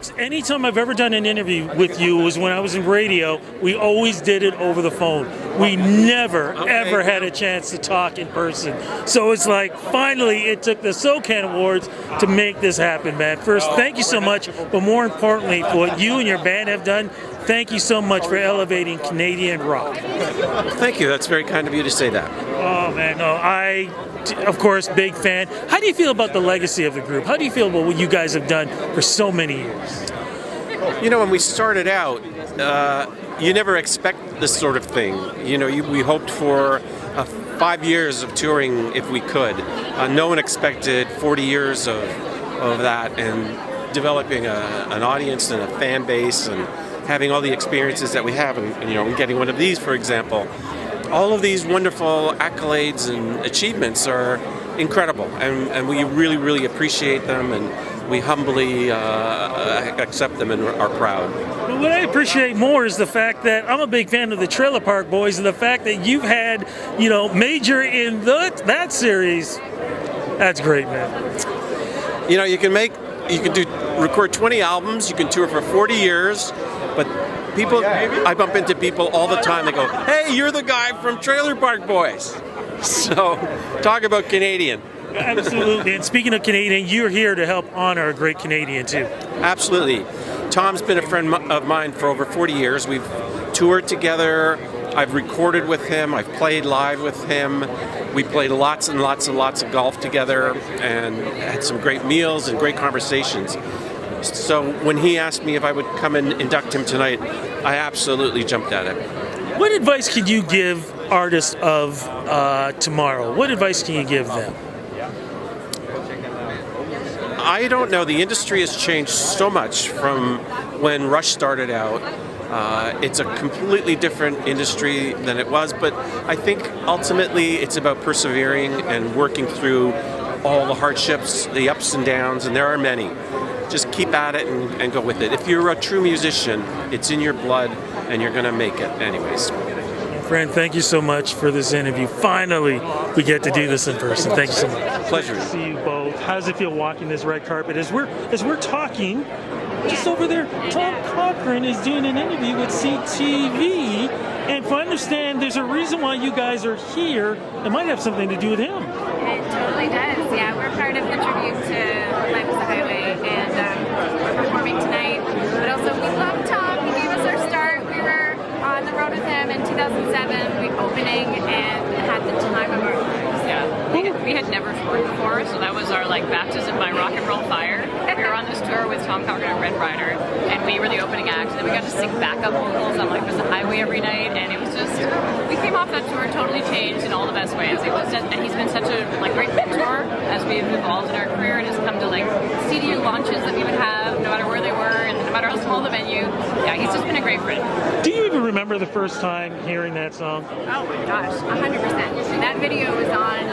Alex, anytime I've ever done an interview with you was when I was in radio. We always did it over the phone. We never, ever had a chance to talk in person. So it's like, finally, it took the Socan Awards to make this happen, man. First, thank you so much, but more importantly, for what you and your band have done, thank you so much for elevating Canadian rock. Thank you. That's very kind of you to say that. Oh, man, no, of course, big fan. How do you feel about the legacy of the group? How do you feel about what you guys have done for so many years? You know, when we started out, you never expect this sort of thing. You know, we hoped for 5 years of touring if we could. No one expected 40 years of that, and developing an audience and a fan base and having all the experiences that we have, and you know, getting one of these, for example. All of these wonderful accolades and achievements are incredible, and we really, really appreciate them, and we humbly accept them and are proud. But what I appreciate more is the fact that I'm a big fan of the Trailer Park Boys, and the fact that you've had, you know, Major in that series. That's great, man. You know, you can record 20 albums, you can tour for 40 years, but I bump into people all the time. They go, "Hey, you're the guy from Trailer Park Boys." So, talk about Canadian. Absolutely. And speaking of Canadian, you're here to help honor a great Canadian too. Absolutely. Tom's been a friend of mine for over 40 years. We've toured together. I've recorded with him. I've played live with him. We played lots and lots and lots of golf together and had some great meals and great conversations. So when he asked me if I would come and induct him tonight, I absolutely jumped at it. What advice could you give artists of tomorrow? What advice can you give them? I don't know. The industry has changed so much from when Rush started out. It's a completely different industry than it was, but I think ultimately it's about persevering and working through all the hardships, the ups and downs, and there are many. Just keep at it and go with it. If you're a true musician, it's in your blood and you're going to make it anyways. Friend, thank you so much for this interview. Finally, we get to do this in person. Thank you so much. Pleasure. Good to see you both. How does it feel walking this red carpet? As we're talking, just over there, Tom Cochrane is doing an interview with CTV. And if I understand, there's a reason why you guys are here. It might have something to do with him. It totally does. Yeah, we're part of the tribute to Life is a Highway, and we're performing tonight. But also, we love Tom. He gave us our start. We were on the road with him in 2007, opening, and had the time of our lives. Yeah, we had never toured before, so that was our baptism by rock and roll fire. We were on this tour with Tom Cochrane and Red Rider, and we were the opening act. And then we got to sing backup vocals on Life is a Highway every night, and it was just, we came off that tour totally changed in all the best ways. It was just, and he's been such a great mentor as we've evolved in our career, and has come to CD launches that we would have, no matter where they were, and no matter how small the venue. Yeah, he's just been a great friend. Do you even remember the first time hearing that song? Oh my gosh, 100%. That video was on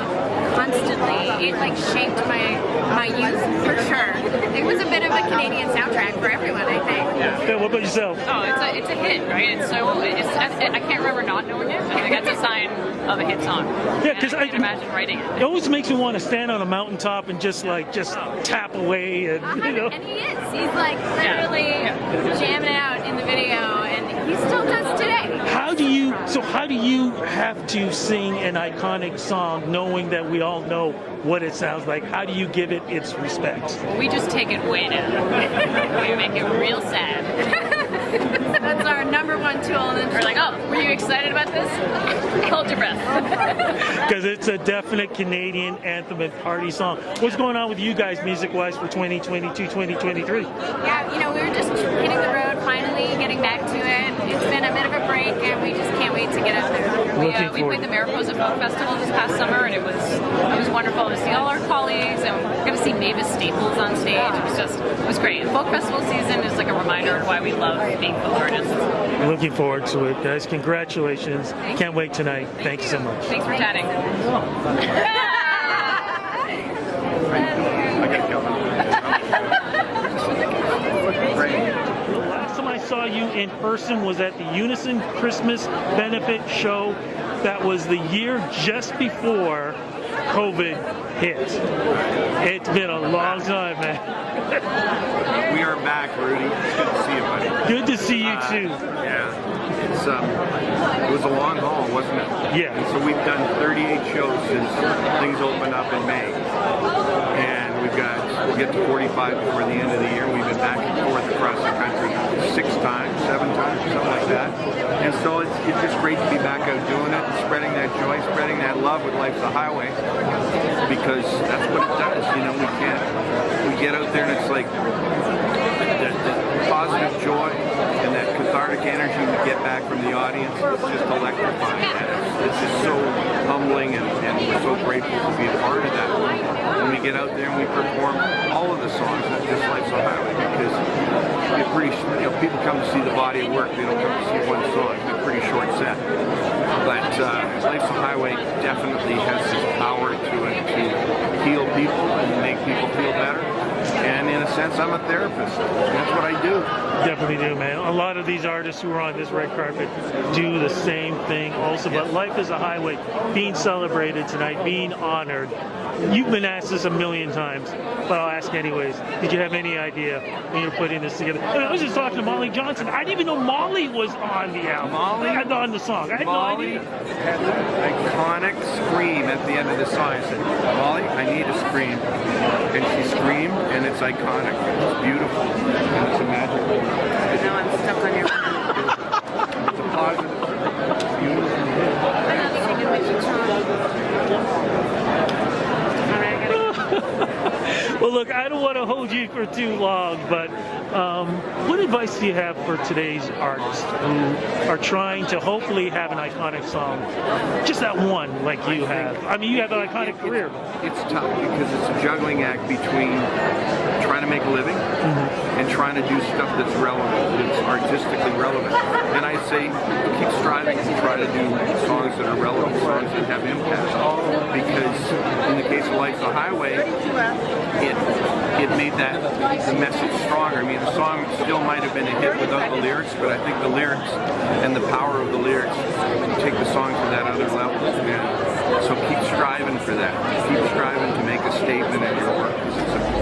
constantly. It shaped my youth for sure. It was a bit of a Canadian soundtrack for everyone, I think. Yeah, what about yourself? Oh, it's a hit, right? I can't remember not knowing it. I think that's a sign of a hit song. Yeah, because I can imagine writing it. It always makes me want to stand on a mountaintop and just tap away, and you know. And he is. He's literally jamming out in the video, and he still does today. How do you have to sing an iconic song knowing that we all know what it sounds like? How do you give it its respect? We just take it way down. We make it real sad. That's our number one tool. And we're like, oh, were you excited about this? Hold your breath. Because it's a definite Canadian anthem and party song. What's going on with you guys music-wise for 2022, 2023? Yeah, we were just hitting the road, finally getting back to it. It's been a bit of a break, and we just can't wait to get out there. We played the Mariposa Folk Festival this past summer, and it was wonderful to see all our colleagues, and we're going to see Mavis Staples on stage. It was great. Folk Festival season is a reminder of why we love being folk artists. Looking forward to it, guys. Congratulations. Can't wait tonight. Thank you so much. Thanks for chatting. The last time I saw you in person was at the Unison Christmas benefit show. That was the year just before COVID hit. It's been a long time, man. We are are back, Rudy. It's good to see you, buddy. Good to see you too. Yeah, it was a long haul, wasn't it? Yeah. And so we've done 38 shows since things opened up in May, and we'll get to 45 before the end of the year. We've been back and forth across the country 6 times, 7 times, something like that. And so it's just great to be back out doing it, and spreading that joy, spreading that love with Life's a Highway, because that's what it does. You know, we get out there and it's like the positive joy and that cathartic energy we get back from the audience. It's just electrifying. It's just so humbling, and we're so grateful to be a part of that. When we get out there and we perform all of the songs, not just Life's a Highway, because we're pretty, people come to see the body of work. They don't come to see one song. It's a pretty short set. But Life's a Highway definitely has this power to it to heal people and make people feel better. And in a sense, I'm a therapist. That's what I do. Definitely do, man. A lot of these artists who are on this red carpet do the same thing also. But Life is a Highway, being celebrated tonight, being honored. You've been asked this a million times, but I'll ask anyways. Did you have any idea when you were putting this together? I was just talking to Molly Johnson. I didn't even know Molly was on the album. Molly? On the song. I had Molly no idea. had that iconic scream at the end of the song. I said, Molly, I need a scream. And she screamed, and it's iconic. It's beautiful. And it's a magical. Now I'm stuck on your It's a positive. It's beautiful. I'm not singing with you, Sean. All right, I gotta Well, look, I don't want to hold you for too long, but what advice do you have for today's artists who are trying to hopefully have an iconic song? Just that one, like you have. I mean, you have an iconic career. It's tough because it's a juggling act between trying to make a living and trying to do stuff that's relevant, that's artistically relevant. And I say, keep striving to try to do songs that are relevant, songs that have impact. Because in the case of Life's a Highway, it made the message stronger. I mean, the song still might have been a hit without the lyrics, but I think the lyrics and the power of the lyrics take the song to that other level. And so keep striving for that. Keep striving to make a statement in your work, because it's a